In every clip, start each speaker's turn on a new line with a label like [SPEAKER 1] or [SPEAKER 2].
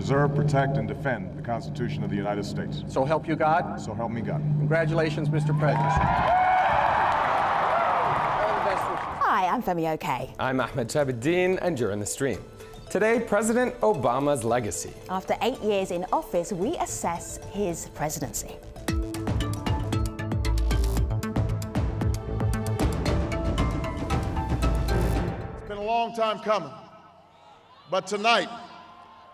[SPEAKER 1] preserve, protect, and defend the Constitution of the United States.
[SPEAKER 2] So help you God?
[SPEAKER 1] So help me God.
[SPEAKER 2] Congratulations, Mr. President.
[SPEAKER 3] Hi, I'm Femi Oke.
[SPEAKER 4] I'm Ahmed Shahabuddin, and you're in the stream. Today, President Obama's legacy.
[SPEAKER 3] After 8 years in office, we assess his presidency.
[SPEAKER 5] It's been a long time coming, but tonight,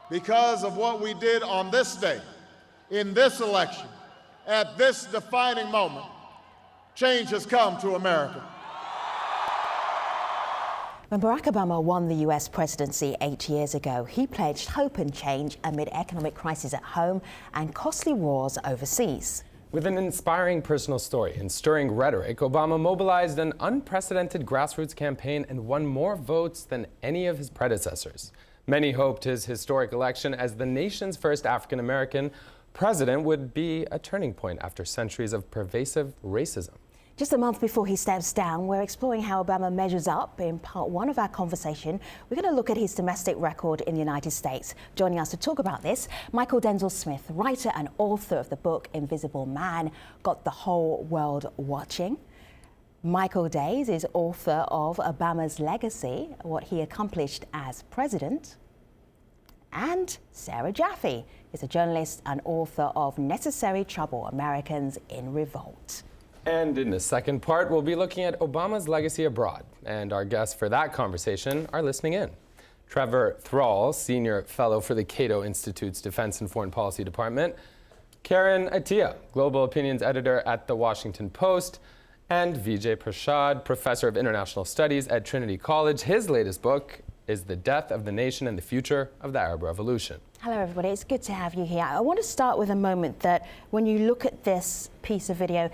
[SPEAKER 5] because of what we did on this day, in this election, at this defining moment, change has come to America.
[SPEAKER 3] When Barack Obama won the US presidency 8 years ago, he pledged hope and change amid economic crisis at home and costly wars overseas.
[SPEAKER 4] With an inspiring personal story and stirring rhetoric, Obama mobilized an unprecedented grassroots campaign and won more votes than any of his predecessors. Many hoped his historic election as the nation's first African-American president would be a turning point after centuries of pervasive racism.
[SPEAKER 3] Just a month before he steps down, we're exploring how Obama measures up. In part one of our conversation, we're going to look at his domestic record in the United States. Joining us to talk about this, Michael Denzel Smith, writer and author of the book Invisible Man, Got the Whole World Watching. Michael Days is author of Obama's Legacy, What He Accomplished as President. And Sarah Jaffe is a journalist and author of Necessary Trouble, Americans in Revolt.
[SPEAKER 4] And in the second part, we'll be looking at Obama's legacy abroad. And our guests for that conversation are listening in. Trevor Thrall, Senior Fellow for the Cato Institute's Defense and Foreign Policy Department, Karen Attia, Global Opinions Editor at The Washington Post, and Vijay Prashad, Professor of International Studies at Trinity College. His latest book is The Death of the Nation and the Future of the Arab Revolution.
[SPEAKER 3] Hello, everybody. It's good to have you here. I want to start with a moment that when you look at this piece of video,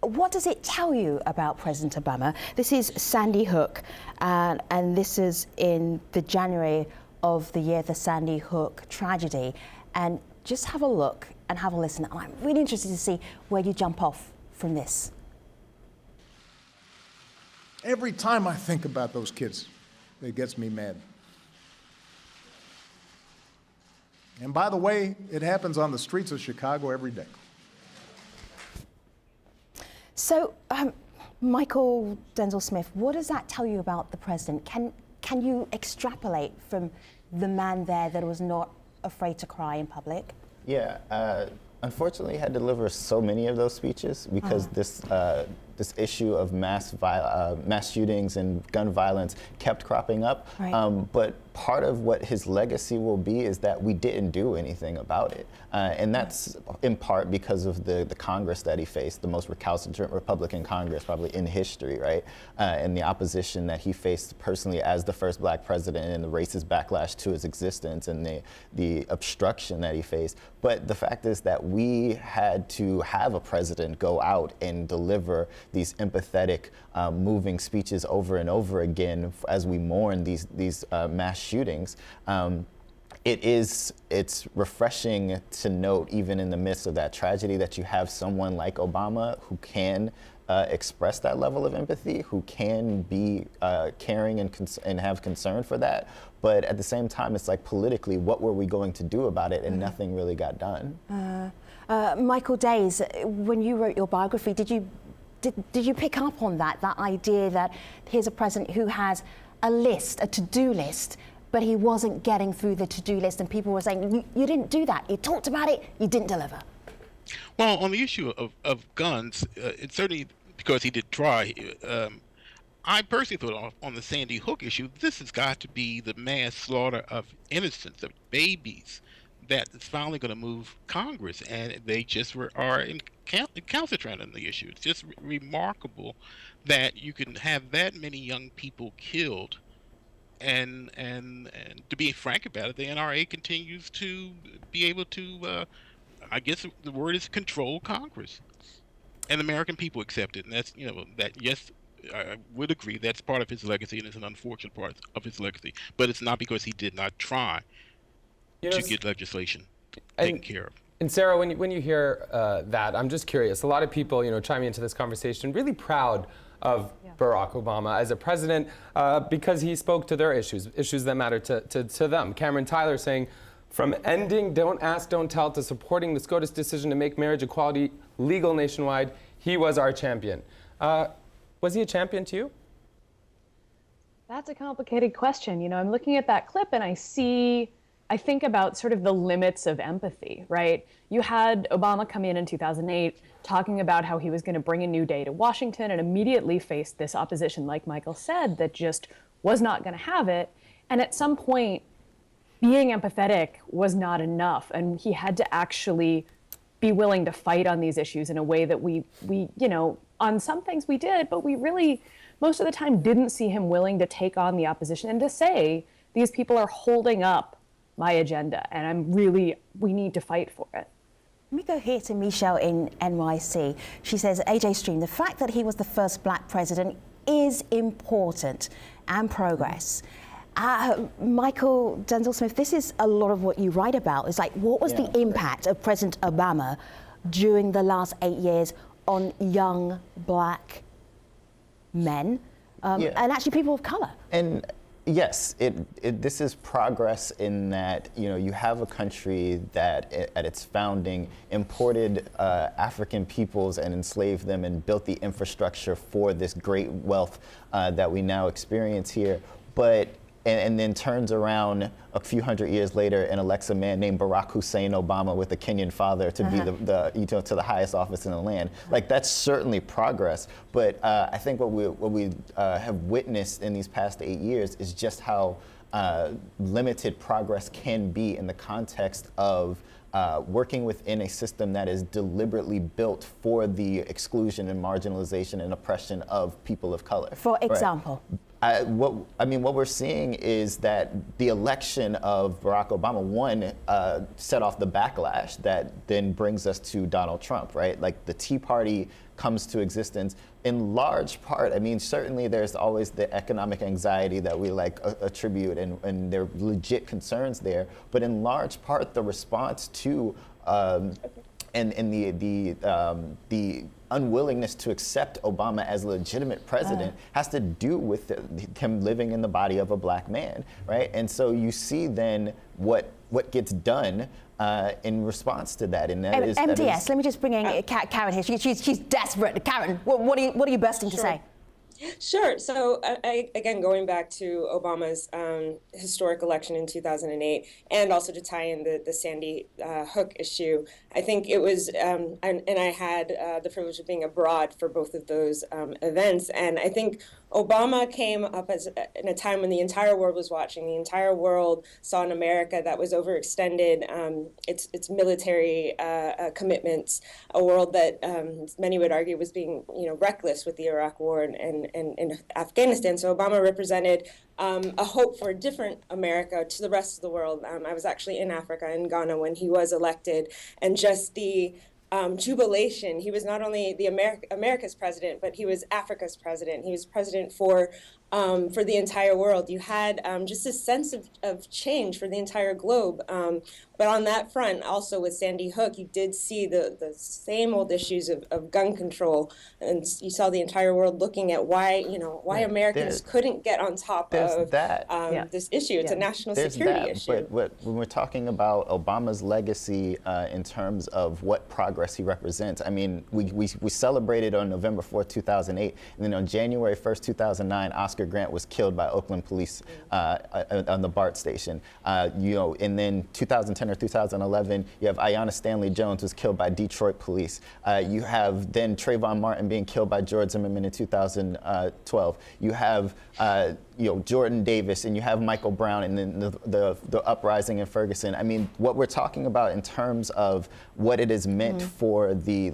[SPEAKER 3] what does it tell you about President Obama? This is Sandy Hook, and this is in the January of the year, the Sandy Hook tragedy. And just have a look and have a listen. I'm really interested to see where you jump off from this.
[SPEAKER 5] Every time I think about those kids, it gets me mad. And by the way, it happens on the streets of Chicago every day.
[SPEAKER 3] So, Michael Denzel Smith, what does that tell you about the president? Can you extrapolate from the man there that was not afraid to cry in public?
[SPEAKER 6] Yeah, unfortunately, he had to deliver so many of those speeches because this issue of mass shootings and gun violence kept cropping up. Right. But part of what his legacy will be is that we didn't do anything about it. And that's in part because of the Congress that he faced, the most recalcitrant Republican Congress probably in history, right? And the opposition that he faced personally as the first black president and the racist backlash to his existence and the obstruction that he faced. But the fact is that we had to have a president go out and deliver these empathetic, moving speeches over and over again as we mourn these mass shootings. It's refreshing to note, even in the midst of that tragedy, that you have someone like Obama who can express that level of empathy, who can be caring and have concern for that. But at the same time, it's like politically, what were we going to do about it? And nothing really got done.
[SPEAKER 3] Michael Days, when you wrote your biography, did you pick up on that idea that here's a president who has a list, a to-do list, but he wasn't getting through the to-do list, and people were saying, you didn't do that. You talked about it, you didn't deliver.
[SPEAKER 7] Well, on the issue of guns, it's certainly because he did try. I personally thought on the Sandy Hook issue, this has got to be the mass slaughter of innocents, of babies, that is finally going to move Congress, and they just are recalcitrant on the issue. It's just remarkable that you can have that many young people killed, and to be frank about it, the NRA continues to be able to, I guess the word is control Congress, and the American people accept it, and that's, yes, I would agree that's part of his legacy, and it's an unfortunate part of his legacy, but it's not because he did not try to get legislation taken care of.
[SPEAKER 4] And Sarah, when you hear that, I'm just curious. A lot of people, chiming into this conversation, really proud of Barack Obama as a president because he spoke to their issues that matter to them. Cameron Tyler saying, From ending Don't Ask, Don't Tell to supporting the SCOTUS decision to make marriage equality legal nationwide, he was our champion. Was he a champion to you?
[SPEAKER 8] That's a complicated question. You know, I'm looking at that clip and I think about sort of the limits of empathy, right? You had Obama come in 2008 talking about how he was going to bring a new day to Washington and immediately faced this opposition, like Michael said, that just was not going to have it. And at some point, being empathetic was not enough. And he had to actually be willing to fight on these issues in a way that we you know, on some things we did, but we really, most of the time, didn't see him willing to take on the opposition and to say, these people are holding up my agenda, and we need to fight for it.
[SPEAKER 3] Let me go here to Michelle in NYC. She says, AJ Stream, the fact that he was the first black president is important and progress. Michael Denzel Smith, this is a lot of what you write about. It's like, what was the impact of President Obama during the last 8 years on young black men and actually people of color?
[SPEAKER 6] And yes, this is progress in that, you know, you have a country that at its founding imported African peoples and enslaved them and built the infrastructure for this great wealth that we now experience here. But and then turns around a few hundred years later and elects a man named Barack Hussein Obama with a Kenyan father to be to the highest office in the land. Like, that's certainly progress. But I think what we have witnessed in these past 8 years is just how limited progress can be in the context of working within a system that is deliberately built for the exclusion and marginalization and oppression of people of color.
[SPEAKER 3] For example?
[SPEAKER 6] What we're seeing is that the election of Barack Obama, set off the backlash that then brings us to Donald Trump, right? Like, the Tea Party comes to existence in large part. I mean, certainly there's always the economic anxiety that we attribute, and there are legit concerns there. But in large part, the response to and the unwillingness to accept Obama as a legitimate president has to do with him living in the body of a black man, right? And so you see then what gets done in response to that, and that is
[SPEAKER 3] MDS. Let me just bring in Karen here. She's desperate. Karen, what are you bursting to say?
[SPEAKER 9] Sure. So again, going back to Obama's historic election in 2008, and also to tie in the Sandy Hook issue, I think it was, and I had the privilege of being abroad for both of those events, and I think Obama came up in a time when the entire world was watching. The entire world saw an America that was overextended, its military commitments, a world that many would argue was being, reckless with the Iraq War and Afghanistan. So Obama represented a hope for a different America to the rest of the world. I was actually in Africa, in Ghana, when he was elected, and just the jubilation. He was not only the America's president, but he was Africa's president. He was president for the entire world. You had just a sense of change for the entire globe. But on that front, also with Sandy Hook, you did see the same old issues of gun control, and you saw the entire world looking at why Americans couldn't get on top of this issue. It's a national security issue.
[SPEAKER 6] But when we're talking about Obama's legacy in terms of what progress he represents, I mean, we celebrated on November 4th, 2008, and then on January 1st, 2009, Oscar Grant was killed by Oakland police on the BART station. And then 2010 or 2011, you have Aiyana Stanley Jones was killed by Detroit police. You have then Trayvon Martin being killed by George Zimmerman in 2012. You have Jordan Davis, and you have Michael Brown, and then the uprising in Ferguson. I mean, what we're talking about in terms of what it is meant for the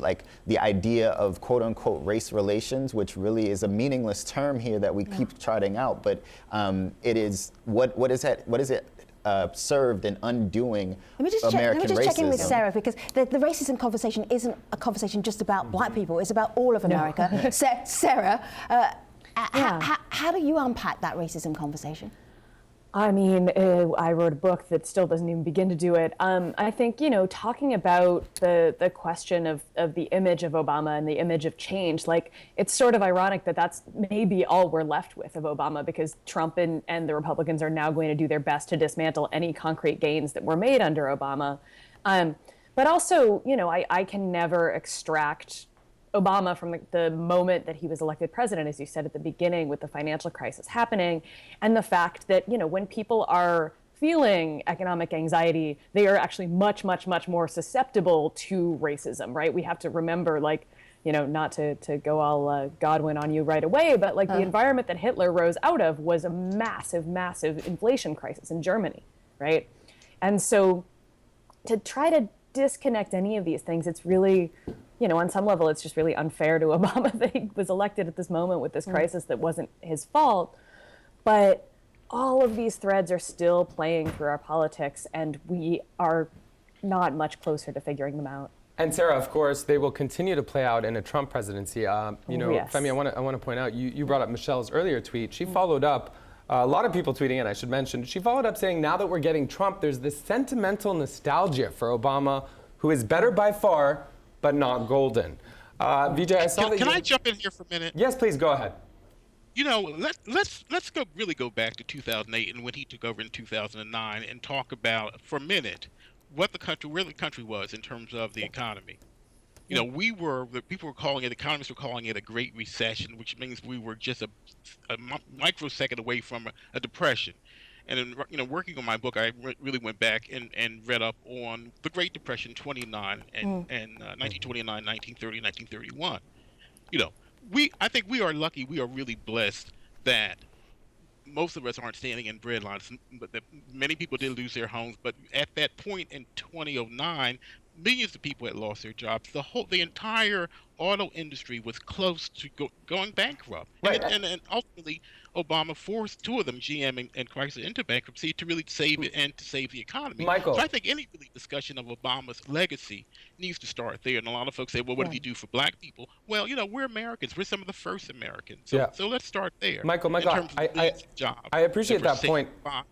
[SPEAKER 6] idea of quote unquote race relations, which really is a meaningless term here that we keep trotting out, but it is what is it served in undoing American racism.
[SPEAKER 3] Let me just check in with Sarah, because the racism conversation isn't a conversation just about black people, it's about all of America. Sarah, how do you unpack that racism conversation?
[SPEAKER 8] I mean, I wrote a book that still doesn't even begin to do it. I think, talking about the question of the image of Obama and the image of change, like, it's sort of ironic that that's maybe all we're left with of Obama, because Trump and the Republicans are now going to do their best to dismantle any concrete gains that were made under Obama. But also, I can never extract Obama from the moment that he was elected president, as you said at the beginning, with the financial crisis happening, and the fact that, when people are feeling economic anxiety, they are actually much, much, much more susceptible to racism, right? We have to remember, not to go all Godwin on you right away, but the environment that Hitler rose out of was a massive, massive inflation crisis in Germany, right? And so to try to disconnect any of these things, it's really, on some level, it's just really unfair to Obama that he was elected at this moment with this crisis that wasn't his fault. But all of these threads are still playing through our politics, and we are not much closer to figuring them out.
[SPEAKER 4] And Sarah, of course, they will continue to play out in a Trump presidency.
[SPEAKER 8] Yes.
[SPEAKER 4] Femi, I want to point out, you brought up Michelle's earlier tweet. She followed up, a lot of people tweeting, and I should mention, she followed up saying, now that we're getting Trump, there's this sentimental nostalgia for Obama, who is better by far, but not golden. Vijay, I saw that.
[SPEAKER 7] Can I jump in here for a minute?
[SPEAKER 4] Yes, please go ahead.
[SPEAKER 7] Let's really go back to 2008 and when he took over in 2009 and talk about for a minute where the country was in terms of the economy. Economists were calling it a Great Recession, which means we were just a microsecond away from a depression. And in working on my book, I really went back and read up on the Great Depression, 1929, 1930, 1931. I think we are lucky. We are really blessed that most of us aren't standing in bread lines, but that many people did lose their homes. But at that point in 2009, millions of people had lost their jobs. The entire auto industry was close to going bankrupt.
[SPEAKER 4] Right.
[SPEAKER 7] And ultimately, Obama forced two of them, GM and Chrysler, into bankruptcy to really save it and to save the economy.
[SPEAKER 4] Michael.
[SPEAKER 7] So I think any really discussion of Obama's legacy needs to start there. And a lot of folks say, well, what did he do for black people? Well, we're Americans. We're some of the first Americans. So let's start there.
[SPEAKER 4] Michael,
[SPEAKER 7] in terms of
[SPEAKER 4] I appreciate that point.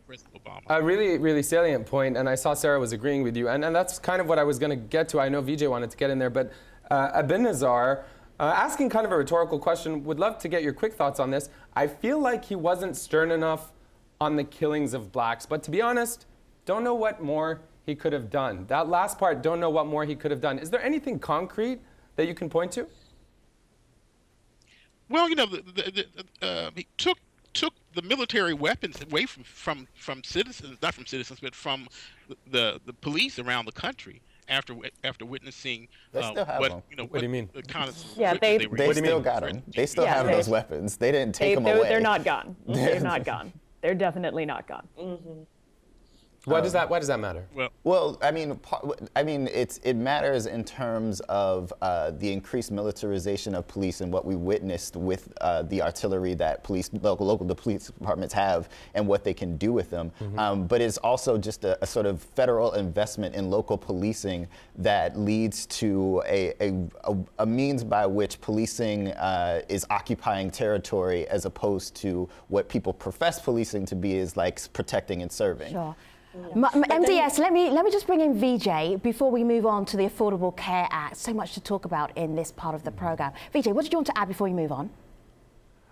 [SPEAKER 7] President Obama.
[SPEAKER 4] A really, really salient point, and I saw Sarah was agreeing with you, and that's kind of what I was going to get to. I know Vijay wanted to get in there, but Abinazar, asking kind of a rhetorical question, would love to get your quick thoughts on this. I feel like he wasn't stern enough on the killings of blacks, but to be honest, don't know what more he could have done. That last part, don't know what more he could have done. Is there anything concrete that you can point to?
[SPEAKER 7] Well, he took the military weapons away from citizens, not from citizens, but from the police around the country. After witnessing
[SPEAKER 6] they still have them.
[SPEAKER 4] What do you mean?
[SPEAKER 6] They still got them. They still have those weapons. They didn't take them away.
[SPEAKER 8] They're not gone. They're not gone. They're definitely not gone.
[SPEAKER 9] Mm-hmm.
[SPEAKER 4] Why does that matter?
[SPEAKER 6] Well, I mean, it matters in terms of the increased militarization of police and what we witnessed with the artillery that the police departments have and what they can do with them.
[SPEAKER 4] Mm-hmm.
[SPEAKER 6] But it's also just a sort of federal investment in local policing that leads to a means by which policing is occupying territory as opposed to what people profess policing to be, is like protecting and serving.
[SPEAKER 3] Sure. MDS, let me just bring in Vijay before we move on to the Affordable Care Act. So much to talk about in this part of the program. Vijay, what did you want to add before we move on?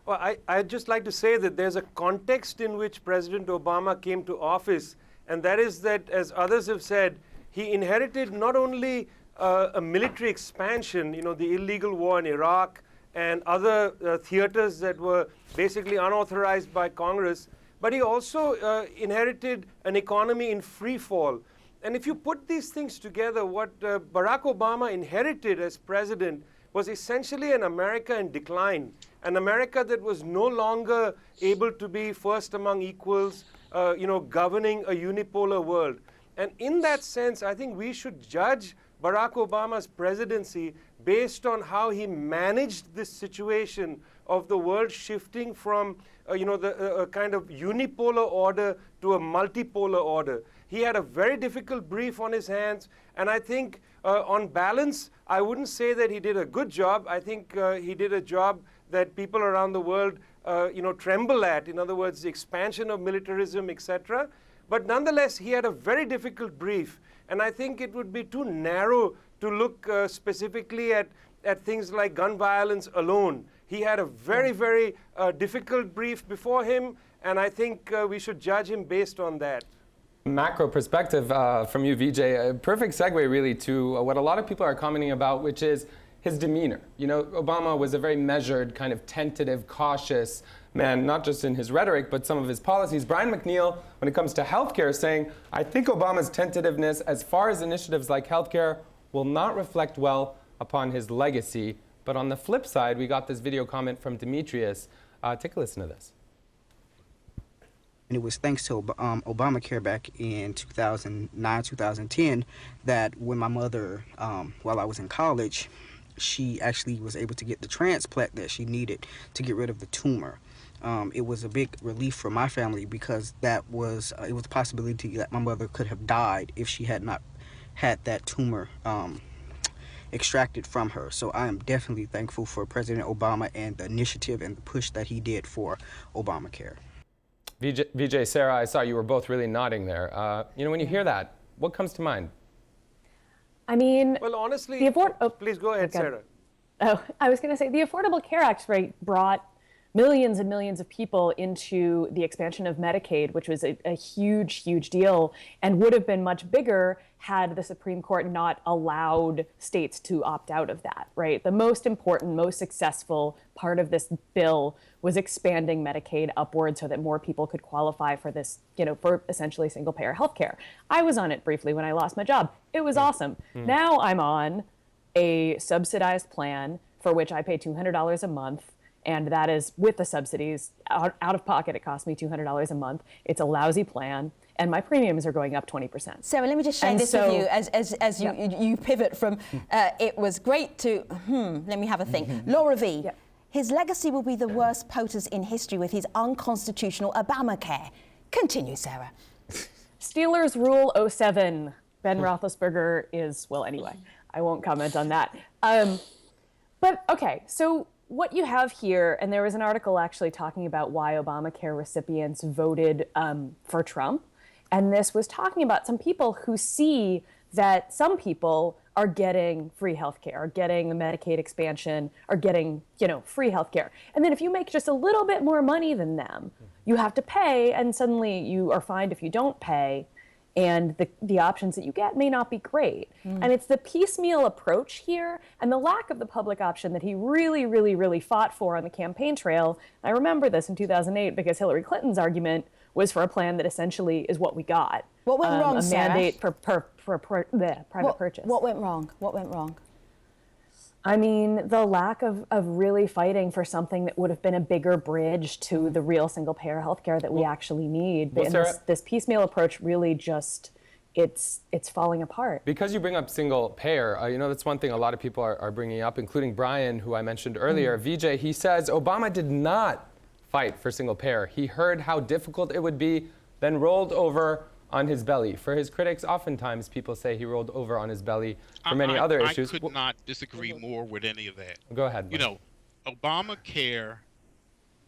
[SPEAKER 10] Well, I'd just like to say that there's a context in which President Obama came to office, and that is that, as others have said, he inherited not only a military expansion, the illegal war in Iraq and other theaters that were basically unauthorized by Congress, but he also inherited an economy in free fall. And if you put these things together, what Barack Obama inherited as president was essentially an America in decline, an America that was no longer able to be first among equals, governing a unipolar world. And in that sense, I think we should judge Barack Obama's presidency based on how he managed this situation of the world shifting from a kind of unipolar order to a multipolar order. He had a very difficult brief on his hands, and I think on balance, I wouldn't say that he did a good job. I think he did a job that people around the world tremble at. In other words, the expansion of militarism, etc. But nonetheless, he had a very difficult brief. And I think it would be too narrow to look specifically at things like gun violence alone. He had a very, very difficult brief before him, and I think we should judge him based on that.
[SPEAKER 4] Macro perspective from you, Vijay, a perfect segue really to what a lot of people are commenting about, which is his demeanor. You know, Obama was a very measured, kind of tentative, cautious man, not just in his rhetoric, but some of his policies. Brian McNeil, when it comes to healthcare, is saying, I think Obama's tentativeness as far as initiatives like healthcare will not reflect well upon his legacy. But on the flip side, we got this video comment from Demetrius. Take a listen to this.
[SPEAKER 11] And it was thanks to Obamacare back in 2009, 2010, that when my mother, while I was in college, she actually was able to get the transplant that she needed to get rid of the tumor. It was a big relief for my family because it was a possibility that my mother could have died if she had not had that tumor extracted from her. So I am definitely thankful for President Obama and the initiative and the push that he did for Obamacare.
[SPEAKER 4] Vijay, Sarah, I saw you were both really nodding there. When you hear that, what comes to mind?
[SPEAKER 8] I mean,
[SPEAKER 10] Well, honestly, please go ahead,
[SPEAKER 8] Okay.
[SPEAKER 10] Sarah.
[SPEAKER 8] Oh, I was going to say the Affordable Care Act, right, brought millions and millions of people into the expansion of Medicaid, which was a huge, huge deal, and would have been much bigger had the Supreme Court not allowed states to opt out of that, right? The most important, most successful part of this bill was expanding Medicaid upward so that more people could qualify for this, for essentially single-payer healthcare. I was on it briefly when I lost my job. It was awesome. Now I'm on a subsidized plan for which I pay $200 a month, and that is with the subsidies. Out of pocket, it costs me $200 a month. It's a lousy plan, and my premiums are going up 20%.
[SPEAKER 3] Sarah, let me just share this with you as you pivot from it was great to, let me have a think. Laura V,
[SPEAKER 8] Yep.
[SPEAKER 3] his legacy will be the worst POTUS in history with his unconstitutional Obamacare. Continue, Sarah.
[SPEAKER 8] Steelers rule 07. Ben Roethlisberger is, well, anyway, I won't comment on that. But okay, so what you have here, and there was an article actually talking about why Obamacare recipients voted for Trump. And this was talking about some people who see that some people are getting free healthcare, are getting a Medicaid expansion, are getting, free healthcare. And then if you make just a little bit more money than them, you have to pay, and suddenly you are fined if you don't pay. And the options that you get may not be great. And it's the piecemeal approach here and the lack of the public option that he really, really, really fought for on the campaign trail. I remember this in 2008 because Hillary Clinton's argument was for a plan that essentially is what we got.
[SPEAKER 3] What went wrong,
[SPEAKER 8] a
[SPEAKER 3] Sarah?
[SPEAKER 8] mandate for private purchase.
[SPEAKER 3] What went wrong? What went wrong?
[SPEAKER 8] I mean, the lack of really fighting for something that would have been a bigger bridge to the real single-payer healthcare that we actually need.
[SPEAKER 4] Well,
[SPEAKER 8] And
[SPEAKER 4] Sarah,
[SPEAKER 8] this piecemeal approach really just, it's falling apart.
[SPEAKER 4] Because you bring up single payer, that's one thing a lot of people are bringing up, including Brian, who I mentioned earlier. Vijay, he says Obama did not fight for single payer. He heard how difficult it would be, then rolled over on his belly. For his critics, oftentimes people say he rolled over on his belly for many other issues.
[SPEAKER 7] I could not disagree more with any of that.
[SPEAKER 4] Go ahead.
[SPEAKER 7] Obamacare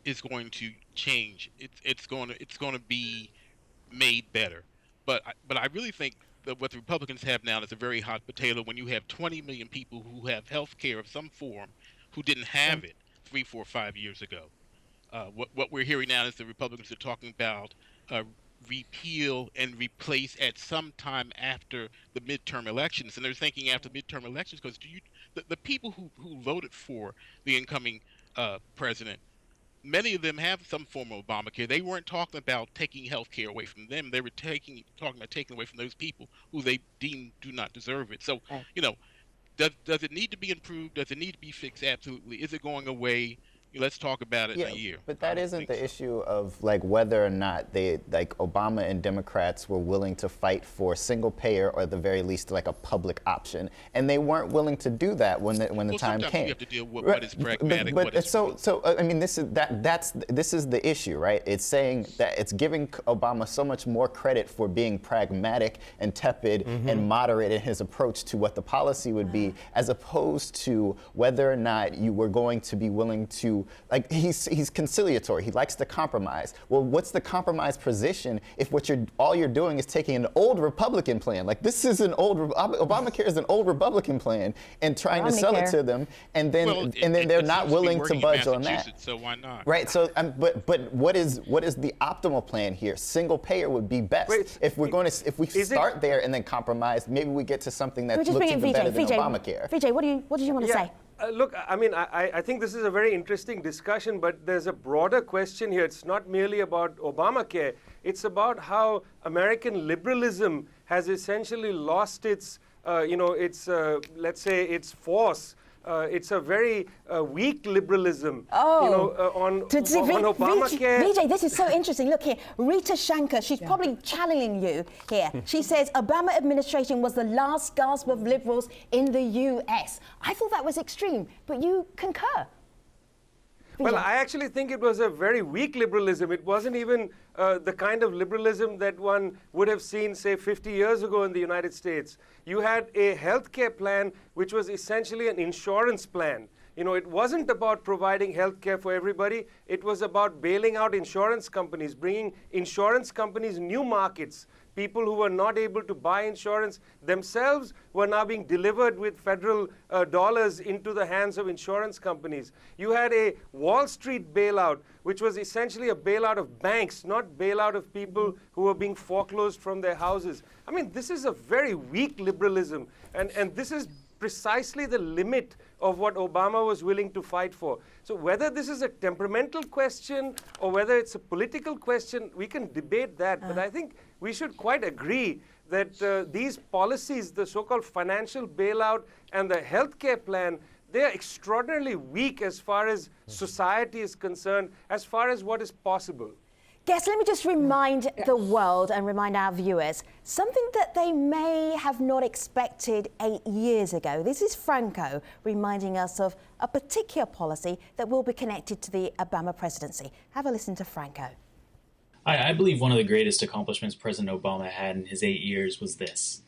[SPEAKER 7] is going to change. It's going to be made better. But I really think that what the Republicans have now is a very hot potato when you have 20 million people who have health care of some form who didn't have it 3, 4, 5 years ago. What we're hearing now is the Republicans are talking about repeal and replace at some time after the midterm elections, and they're thinking after midterm elections because the people who voted for the incoming president, many of them have some form of Obamacare. They weren't talking about taking health care away from them. They were talking about taking away from those people who they deem do not deserve it. So, does it need to be improved? Does it need to be fixed? Absolutely. Is it going away? Let's talk about it in a year.
[SPEAKER 6] But that isn't the issue of whether or not Obama and Democrats were willing to fight for single payer or at the very least a public option, and they weren't willing to do that when the time
[SPEAKER 7] sometimes
[SPEAKER 6] came.
[SPEAKER 7] you have to deal with what is pragmatic. What is
[SPEAKER 6] I mean, this is the issue, right? It's saying that it's giving Obama so much more credit for being pragmatic and tepid and moderate in his approach to what the policy would be, as opposed to whether or not you were going to be willing to like, he's conciliatory. He likes to compromise. Well, what's the compromise position if all you're doing is taking an old Republican plan? Like, this is Obamacare is an old Republican plan and trying to sell it to them, and then they're not willing to budge on that.
[SPEAKER 7] So why not?
[SPEAKER 6] Right. So, but what is the optimal plan here? Single payer would be best.
[SPEAKER 10] Wait,
[SPEAKER 6] if we start there and then compromise, maybe we get to something that looks even better than Obamacare.
[SPEAKER 3] Vijay, what did you want to say?
[SPEAKER 10] Look, I mean, I think this is a very interesting discussion, but there's a broader question here. It's not merely about Obamacare. It's about how American liberalism has essentially lost its, let's say, its force. It's a very weak liberalism, on Obamacare.
[SPEAKER 3] Vijay, this is so interesting. Look here, Rita Shankar, she's probably channeling you here. She says, Obama administration was the last gasp of liberals in the US. I thought that was extreme, but you concur.
[SPEAKER 10] Well, I actually think it was a very weak liberalism. It wasn't even the kind of liberalism that one would have seen, say, 50 years ago in the United States. You had a healthcare plan which was essentially an insurance plan. It wasn't about providing health care for everybody. It was about bailing out insurance companies, bringing insurance companies new markets. People who were not able to buy insurance themselves were now being delivered with federal dollars into the hands of insurance companies. You had a Wall Street bailout, which was essentially a bailout of banks, not bailout of people who were being foreclosed from their houses. I mean, this is a very weak liberalism, and this is precisely the limit of what Obama was willing to fight for. So whether this is a temperamental question or whether it's a political question, we can debate that. But I think we should quite agree that these policies, the so-called financial bailout and the healthcare plan, they are extraordinarily weak as far as society is concerned, as far as what is possible.
[SPEAKER 3] Guess, let me just remind the world and remind our viewers something that they may have not expected 8 years ago. This is Franco reminding us of a particular policy that will be connected to the Obama presidency. Have a listen to Franco.
[SPEAKER 12] I believe one of the greatest accomplishments President Obama had in his 8 years was this: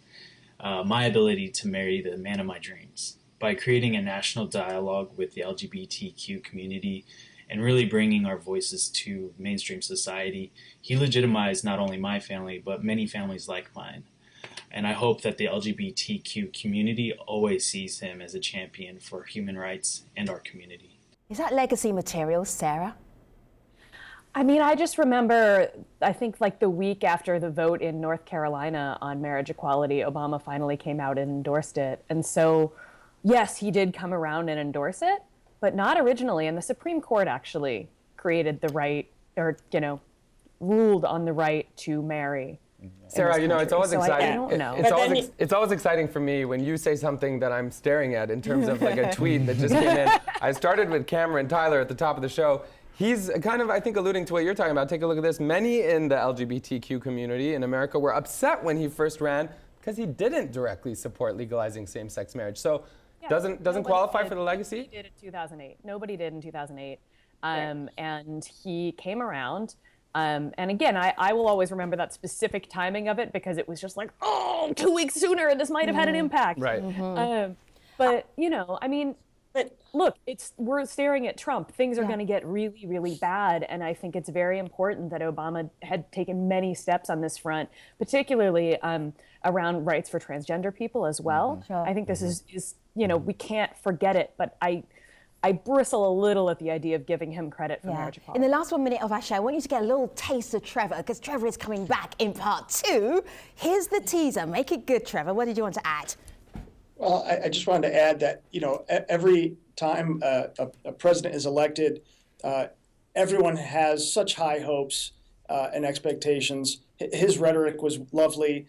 [SPEAKER 12] my ability to marry the man of my dreams. By creating a national dialogue with the LGBTQ community and really bringing our voices to mainstream society, he legitimized not only my family, but many families like mine. And I hope that the LGBTQ community always sees him as a champion for human rights and our community.
[SPEAKER 3] Is that legacy material, Sarah?
[SPEAKER 8] I mean, I just remember, I think like the week after the vote in North Carolina on marriage equality, Obama finally came out and endorsed it. And so, yes, he did come around and endorse it, but not originally. And the Supreme Court actually created the right, or, ruled on the right to marry.
[SPEAKER 4] Sarah, it's always exciting.
[SPEAKER 8] I don't know.
[SPEAKER 4] It's always exciting for me when you say something that I'm staring at in terms of like a tweet that just came in. I started with Cameron Tyler at the top of the show. He's kind of, I think, alluding to what you're talking about. Take a look at this. Many in the LGBTQ community in America were upset when he first ran because he didn't directly support legalizing same-sex marriage. So doesn't qualify for the legacy?
[SPEAKER 8] He did in 2008. Nobody did in 2008. And he came around. And again, I will always remember that specific timing of it because it was just like, 2 weeks sooner, this might have had an impact.
[SPEAKER 4] Right.
[SPEAKER 8] But, I mean, look, we're staring at Trump. Things are going to get really, really bad. And I think it's very important that Obama had taken many steps on this front, particularly around rights for transgender people as well. Sure. I think this is we can't forget it. But I bristle a little at the idea of giving him credit for marriage equality.
[SPEAKER 3] In the last 1 minute of our show, I want you to get a little taste of Trevor, because Trevor is coming back in part 2. Here's the teaser. Make it good, Trevor. What did you want to add?
[SPEAKER 13] Well, I just wanted to add that, every time a president is elected, everyone has such high hopes and expectations. His rhetoric was lovely.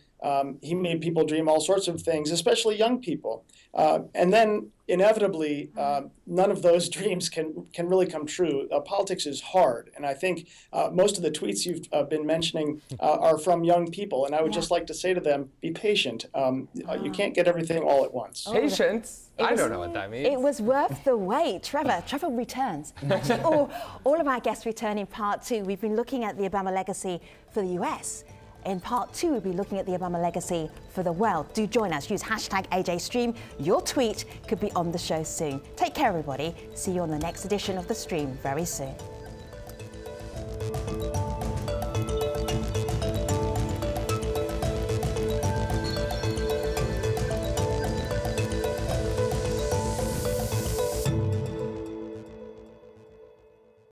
[SPEAKER 13] He made people dream all sorts of things, especially young people. And then inevitably, none of those dreams can really come true. Politics is hard. And I think most of the tweets you've been mentioning are from young people. And I would just like to say to them, be patient. You can't get everything all at once.
[SPEAKER 4] Patience? I don't know what that means.
[SPEAKER 3] It was worth the wait. Trevor returns. Actually, all of our guests return in part 2. We've been looking at the Obama legacy for the US. In part 2, we'll be looking at the Obama legacy for the world. Do join us. Use hashtag AJStream. Your tweet could be on the show soon. Take care, everybody. See you on the next edition of The Stream very soon.